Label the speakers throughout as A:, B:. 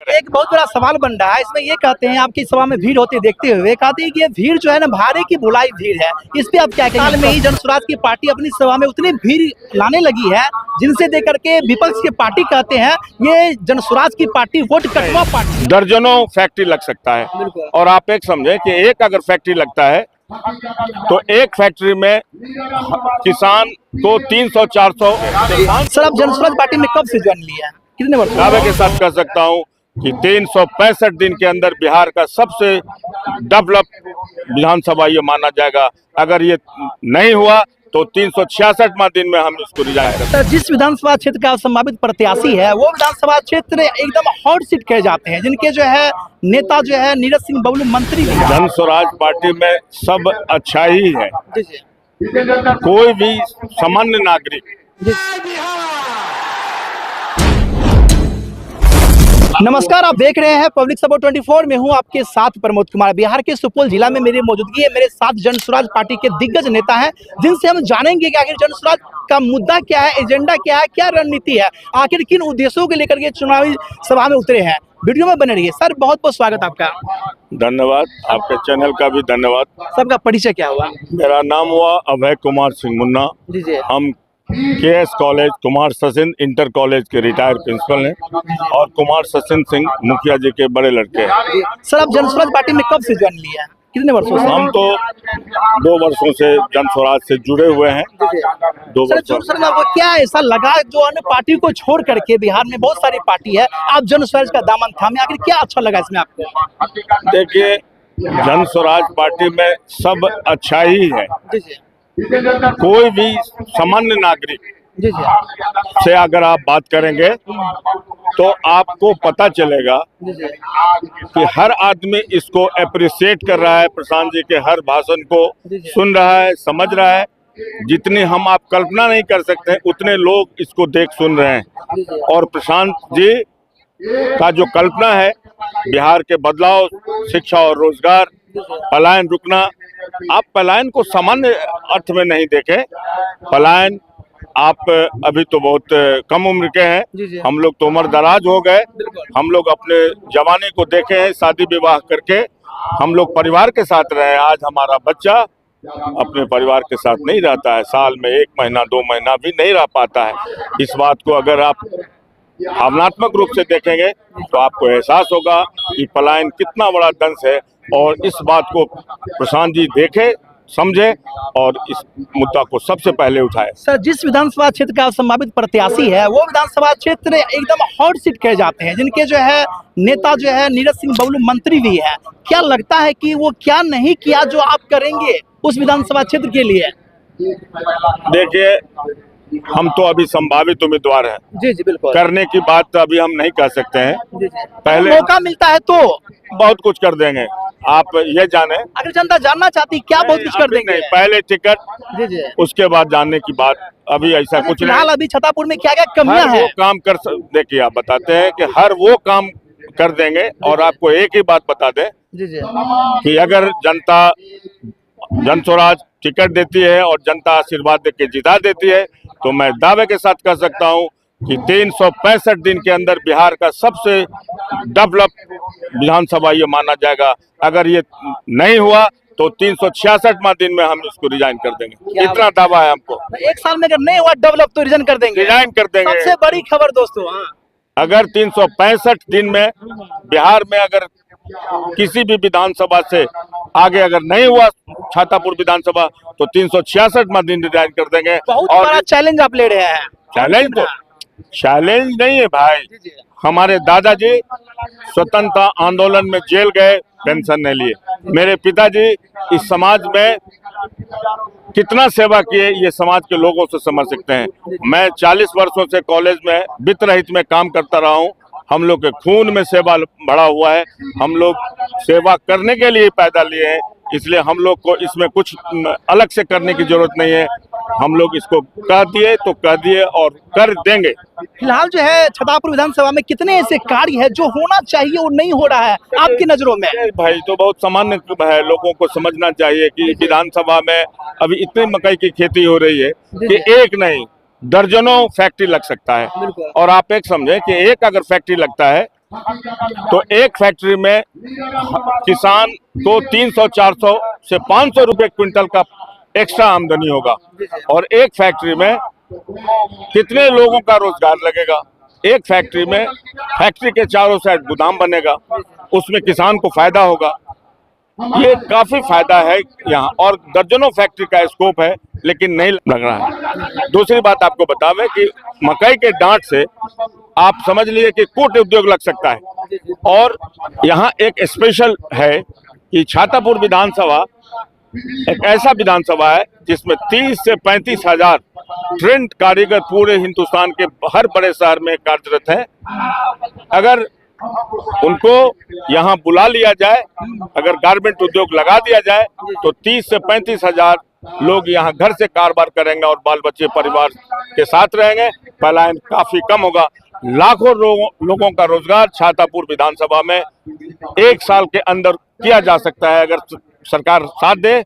A: एक बहुत बड़ा सवाल बन रहा है, इसमें ये कहते हैं आपकी सभा में भीड़ होती देखते हुए कहते हैं कि ये भीड़ जो है ना भाड़े की बुलाई भीड़ है। इस पे आप क्या कहेंगे? हाल में ही जनसुराज की पार्टी अपनी सभा में उतनी भीड़ लाने लगी है जिनसे देख करके विपक्ष की पार्टी कहते हैं ये जनसुराज की पार्टी वोट कटवा पार्टी।
B: दर्जनों फैक्ट्री लग सकता है और आप एक समझे कि एक अगर फैक्ट्री लगता है तो एक फैक्ट्री में किसान को 300-400।
A: सर आप जनसुराज पार्टी में कब से ज्वाइन लिया है, कितने वर्ष?
B: दावे के साथ कह सकता हूं कि 365 दिन के अंदर बिहार का सबसे डेवलप विधानसभा ये माना जाएगा। अगर ये नहीं हुआ तो 366वां दिन में हम इसको रिजाइन करेंगे।
A: सर जिस विधानसभा क्षेत्र का संभावित प्रत्याशी है वो विधानसभा क्षेत्र एकदम हॉट सीट कहे जाते हैं, जिनके जो है नेता जो है नीरज सिंह बबलू मंत्री भी हैं।
B: जनसुराज पार्टी में सब अच्छा ही है।
A: जी जी।
B: कोई भी सामान्य नागरिक।
A: नमस्कार, आप देख रहे हैं पब्लिक सपोर्ट 24 में हूं आपके साथ प्रमोद कुमार। बिहार के सुपौल जिला में मेरी मौजूदगी है। मेरे साथ जनसुराज पार्टी के दिग्गज नेता हैं जिनसे हम जानेंगे कि आखिर जनसुराज का मुद्दा क्या है, एजेंडा क्या है, क्या रणनीति है, आखिर किन उद्देश्यों को लेकर के चुनावी सभा में उतरे हैं। वीडियो में बने रहिए। सर बहुत बहुत स्वागत आपका।
B: धन्यवाद, आपके चैनल का भी धन्यवाद।
A: सबका परिचय क्या हुआ?
B: मेरा नाम हुआ अभय कुमार सिंह मुन्ना।
A: जी जी।
B: हम K S college Kumar Sachin inter college के रिटायर्ड प्रिंसिपल हैं और कुमार सचिन सिंह मुखिया जी के बड़े लड़के हैं।
A: सर आप जनसुराज पार्टी में कब से ज्वाइन लिया है, कितने वर्षों से?
B: हम तो 2 वर्षों से जनसुराज से जुड़े हुए हैं। 2 वर्ष।
A: सर आपको क्या ऐसा लगा जो अन्य पार्टी को छोड़ करके बिहार में बहुत सारी पार्टी है, आप जनसुराज का दामन थामे, आखिर क्या अच्छा लगा इसमें आपको?
B: देखिए, जनसुराज पार्टी में सब अच्छा ही है।
A: जी जी।
B: कोई भी सामान्य नागरिक
A: जी जी।
B: से अगर आप बात करेंगे तो आपको पता चलेगा
A: जी जी।
B: कि हर आदमी इसको अप्रिशिएट कर रहा है। प्रशांत जी के हर भाषण को सुन रहा है, समझ रहा है। जितनी हम आप कल्पना नहीं कर सकते हैं उतने लोग इसको देख सुन रहे हैं। और प्रशांत जी का जो कल्पना है बिहार के बदलाव, शिक्षा और रोजगार, पलायन रुकना, आप पलायन को सामान्य अर्थ में नहीं देखें। पलायन आप अभी तो बहुत कम उम्र के हैं, हम लोग तो उम्र दराज हो गए। हम लोग अपने जवानी को देखे हैं, शादी विवाह करके हम लोग परिवार के साथ रहे। आज हमारा बच्चा अपने परिवार के साथ नहीं रहता है, साल में 1 महीना 2 महीना भी नहीं रह पाता है। इस बात को अगर आप भावनात्मक रूप से देखेंगे तो आपको एहसास होगा कि पलायन कितना बड़ा दंश है। और इस बात को प्रशांत जी देखे, समझे और इस मुद्दा को सबसे पहले उठाए।
A: सर जिस विधानसभा क्षेत्र का संभावित प्रत्याशी है वो विधानसभा क्षेत्र एकदम हॉट सीट कहे जाते हैं, जिनके जो है नेता जो है नीरज सिंह बबलू मंत्री भी है। क्या लगता है कि वो क्या नहीं किया जो आप करेंगे उस विधानसभा क्षेत्र के लिए?
B: देखिए, हम तो अभी संभावित उम्मीदवार हैं।
A: जी जी बिल्कुल।
B: करने की बात अभी हम नहीं कह सकते हैं।
A: जी जी।
B: पहले
A: मौका मिलता है तो
B: बहुत कुछ कर देंगे, आप ये जाने।
A: अगर जनता जानना चाहती क्या बहुत कुछ कर देंगे?
B: नहीं, पहले टिकट,
A: जी जी।
B: उसके बाद जानने की बात। अभी ऐसा कुछ
A: फिलहाल
B: नहीं।
A: अभी छतरपुर में क्या क्या कमियां
B: हर
A: हैं?
B: वो काम कर देखिए, आप बताते हैं कि हर वो काम कर देंगे। और आपको एक ही बात बता दें
A: जी जी।
B: कि अगर जनता जनसुराज टिकट देती है और जनता आशीर्वाद देके जिता देती है तो मैं दावे के साथ कह सकता हूं कि 365 दिन के अंदर बिहार का सबसे डेवलप विधानसभा ये माना जाएगा। अगर ये नहीं हुआ तो 366वां दिन में हम इसको रिजाइन कर देंगे। इतना दावा है हमको।
A: 1 साल में अगर नहीं हुआ डेवलप तो रिजाइन कर देंगे?
B: रिजाइन कर देंगे।
A: सबसे बड़ी खबर दोस्तों,
B: अगर 365 दिन में बिहार में अगर किसी भी विधानसभा से आगे अगर नहीं हुआ छातापुर विधानसभा तो 366वां दिन रिजाइन कर देंगे।
A: बहुत
B: और
A: बड़ा चैलेंज आप ले रहे हैं।
B: चैलेंज तो चैलेंज नहीं है भाई। हमारे दादाजी स्वतंत्रता आंदोलन में जेल गए, पेंशन नहीं लिए। मेरे पिताजी इस समाज में कितना सेवा किए ये समाज के लोगों से समझ सकते हैं। मैं 40 वर्षों से कॉलेज में वित्त रहित में काम करता रहा हूँ। हम लोग के खून में सेवा बढ़ा हुआ है। हम लोग सेवा करने के लिए पैदा लिए हैं, इसलिए हम लोग को इसमें कुछ अलग से करने की जरूरत नहीं है। हम लोग इसको कह दिए तो कह दिए और कर देंगे।
A: फिलहाल जो है छतरपुर विधानसभा में कितने ऐसे कार्य है जो होना चाहिए और नहीं हो रहा है आपकी नजरों में?
B: भाई तो बहुत सामान्य है, लोगों को समझना चाहिए कि विधानसभा में अभी इतनी मकई की खेती हो रही है कि एक नहीं दर्जनों फैक्ट्री लग सकता है। और आप एक समझे कि एक अगर फैक्ट्री लगता है तो एक फैक्ट्री में किसान को 300, 400 से 500 रुपए क्विंटल का एक्स्ट्रा आमदनी होगा। और एक फैक्ट्री में कितने लोगों का रोजगार लगेगा। एक फैक्ट्री में, फैक्ट्री के चारों साइड गोदाम बनेगा, उसमें किसान को फायदा होगा। ये काफी फायदा है यहाँ, और दर्जनों फैक्ट्री का स्कोप है, लेकिन नहीं लग रहा है। दूसरी बात आपको बतावे कि मकई के डांट से आप समझ लीजिए कि कुट उद्योग लग सकता है। और यहाँ एक स्पेशल है कि छातापुर विधानसभा एक ऐसा विधानसभा है जिसमें 30 से 35 हजार ट्रेंड कारीगर पूरे हिंदुस्तान के हर बड़े शहर में कार्यरत है। अगर उनको यहाँ बुला लिया जाए, अगर गारमेंट उद्योग लगा दिया जाए, तो 30 से 35 हजार लोग यहाँ घर से कारोबार करेंगे और बाल बच्चे परिवार के साथ रहेंगे। पलायन काफी कम होगा। लाखों लोगों का रोजगार छातापुर विधानसभा में 1 साल के अंदर किया जा सकता है। अगर सरकार साथ दे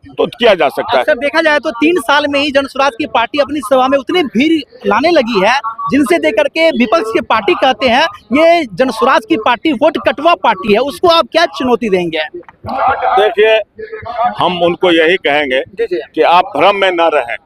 B: तो किया जा सकता है।
A: अक्सर देखा जाए तो 3 साल में ही जनसुराज की पार्टी अपनी सभा में उतनी भीड़ लाने लगी है, जिनसे देकर के विपक्ष की पार्टी कहते हैं ये जनसुराज की पार्टी वोट कटवा पार्टी है। उसको आप क्या चुनौती देंगे?
B: देखिए, हम उनको यही कहेंगे कि आप भ्रम में न रहें।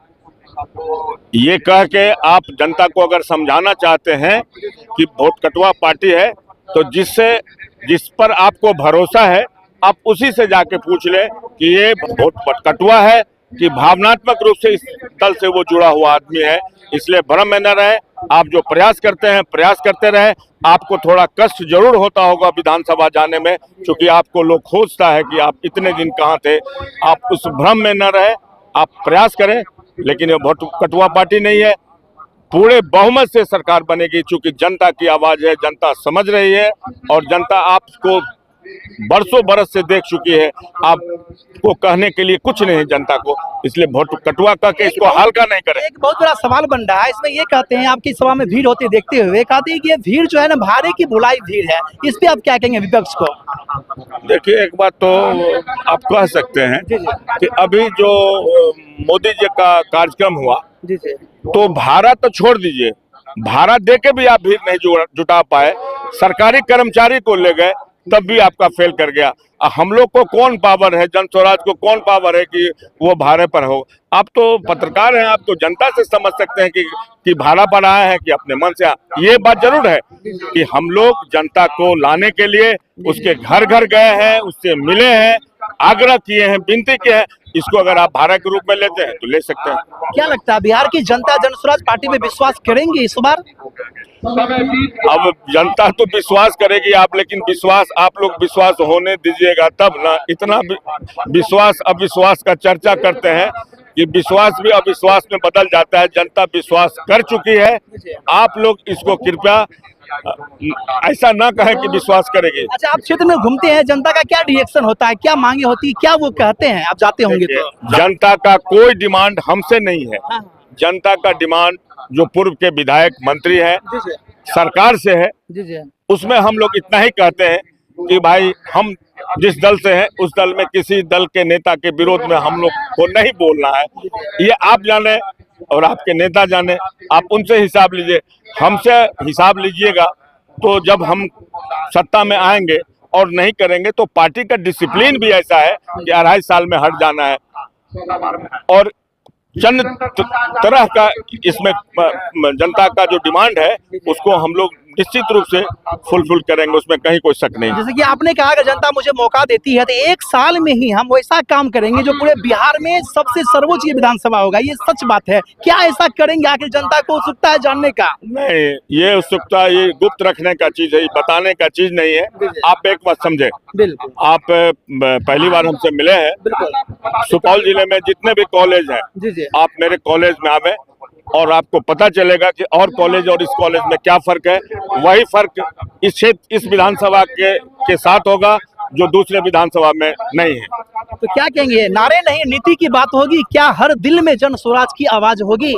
B: ये कह के आप जनता को अगर समझाना चाहते हैं कि वोट कटवा पार्टी है, तो जिस पर आपको भरोसा है आप उसी से जाके पूछ ले कि ये वोट कटवा है कि भावनात्मक रूप से इस दल से वो जुड़ा हुआ आदमी है। इसलिए भ्रम में न रहे। आप जो प्रयास करते हैं प्रयास करते रहे। आपको थोड़ा कष्ट जरूर होता होगा विधानसभा जाने में, क्योंकि आपको लोग खोजता है कि आप इतने दिन कहाँ थे। आप उस भ्रम में न रहे, आप प्रयास करें। लेकिन ये वोट कटवा पार्टी नहीं है, पूरे बहुमत से सरकार बनेगी, क्योंकि जनता की आवाज है, जनता समझ रही है और जनता आपको बरसों बरस से देख चुकी है। आपको कहने के लिए कुछ नहीं है जनता को, इसलिए वोट कटवा करके इसको हल्का नहीं करें।
A: एक बहुत बड़ा सवाल बन रहा है इसमें, ये कहते हैं आपकी सभा में भीड़ होती देखते हुए, कहते हैं कि ये भीड़ जो है ना भारे की बुलाई भीड़ है। इस पे आप क्या कहेंगे विपक्ष को?
B: देखिए, एक बात तो आप कह सकते हैं कि अभी जो मोदी जी का कार्यक्रम हुआ, तो भाड़ा तो छोड़ दीजिए, भाड़ा दे के भी आप भीड़ नहीं जुटा पाए। सरकारी कर्मचारी को ले गए, तब भी आपका फेल कर गया। हम लोग को कौन पावर है, जनस्वराज को कौन पावर है कि वो भाड़े पर हो? आप तो पत्रकार हैं, आप तो जनता से समझ सकते हैं कि भाड़ा पर आए हैं कि अपने मन से। ये बात जरूर है कि हम लोग जनता को लाने के लिए उसके घर घर गए हैं, उससे मिले हैं, आग्रह किए हैं, विनती किए हैं। इसको अगर आप भाड़ा के रूप में लेते हैं तो ले सकते हैं।
A: क्या लगता है बिहार की जनता जनसुराज पार्टी में विश्वास करेंगी इस बार?
B: अब जनता तो विश्वास करेगी आप, लेकिन विश्वास आप लोग विश्वास होने दीजिएगा तब ना। इतना विश्वास अविश्वास का चर्चा करते हैं कि विश्वास भी अविश्वास में बदल जाता है। जनता विश्वास कर चुकी है। आप लोग इसको कृपया ऐसा ना कहें कि विश्वास करेगी।
A: अच्छा, आप क्षेत्र में घूमते हैं, जनता का क्या रिएक्शन होता है, क्या मांगे होती है, क्या वो कहते हैं? आप जाते होंगे तो।
B: जनता का कोई डिमांड हमसे नहीं है। जनता का डिमांड जो पूर्व के विधायक मंत्री हैं, सरकार से है। उसमें हम लोग इतना ही कहते हैं कि भाई हम जिस दल से हैं उस दल में किसी दल के नेता के विरोध में हम लोग को नहीं बोलना है। ये आप जाने और आपके नेता जाने, आप उनसे हिसाब लीजिए। हमसे हिसाब लीजिएगा तो जब हम सत्ता में आएंगे, और नहीं करेंगे तो पार्टी का डिसिप्लिन भी ऐसा है कि 2.5 साल में हट जाना है। और चंद तरह का इसमें जनता का जो डिमांड है उसको हम लोग निश्चित रूप से फुलफिल करेंगे, उसमें कहीं कोई शक नहीं।
A: जैसे कि आपने कहा कि जनता मुझे मौका देती है तो 1 साल में ही हम वैसा काम करेंगे जो पूरे बिहार में सबसे सर्वोच्च विधानसभा होगा। ये सच बात है क्या? ऐसा करेंगे? आखिर जनता को उत्सुकता है जानने का।
B: नहीं, ये उत्सुकता ये गुप्त रखने का चीज है, बताने का चीज नहीं है। आप एक बात समझे, आप पहली बार हमसे मिले हैं। सुपौल जिले में जितने भी कॉलेज हैं, आप मेरे कॉलेज में आवे और आपको पता चलेगा कि और कॉलेज और इस कॉलेज में क्या फर्क है। वही फर्क इस क्षेत्र, इस विधानसभा के साथ होगा जो दूसरे विधानसभा में नहीं है।
A: तो क्या कहेंगे? नारे नहीं, नीति की बात होगी क्या? हर दिल में जन स्वराज की आवाज होगी?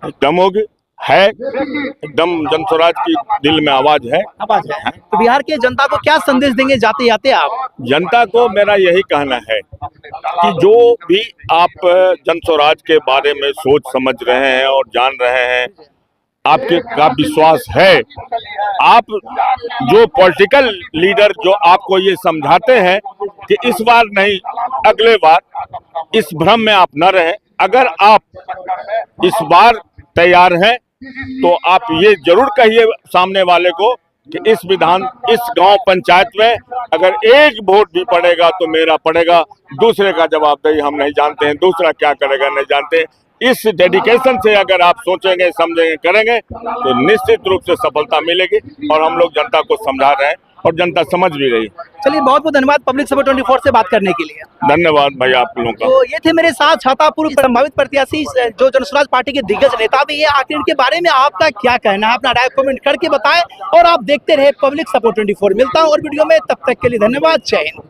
B: एकदम होगी, है एकदम जनस्वराज की दिल में आवाज है।
A: तो बिहार के जनता को क्या संदेश देंगे जाते जाते आप?
B: जनता को मेरा यही कहना है कि जो भी आप जनस्वराज के बारे में सोच समझ रहे हैं और जान रहे हैं, आपके का विश्वास है। आप जो पॉलिटिकल लीडर जो आपको ये समझाते हैं कि इस बार नहीं अगले बार, इस भ्रम में आप न रहें। अगर आप इस बार तैयार हैं तो आप ये जरूर कहिए सामने वाले को कि इस गांव पंचायत में अगर एक वोट भी पड़ेगा तो मेरा पड़ेगा, दूसरे का जवाबदेही हम नहीं जानते हैं, दूसरा क्या करेगा नहीं जानते। इस डेडिकेशन से अगर आप सोचेंगे, समझेंगे, करेंगे तो निश्चित रूप से सफलता मिलेगी। और हम लोग जनता को समझा रहे हैं और जनता समझ भी रही है।
A: चलिए, बहुत बहुत धन्यवाद पब्लिक सपोर्ट 24 से बात करने के लिए।
B: धन्यवाद भाई आप लोगों का।
A: तो ये थे मेरे साथ छातापुर संभावित प्रत्याशी जो जनसुराज पार्टी के दिग्गज नेता भी है। आखिर इनके बारे में आपका क्या कहना है, अपना राय कमेंट करके बताएं। और आप देखते रहे पब्लिक सपोर्ट 24। मिलता हूं और वीडियो में, तब तक के लिए धन्यवाद। जय हिंद।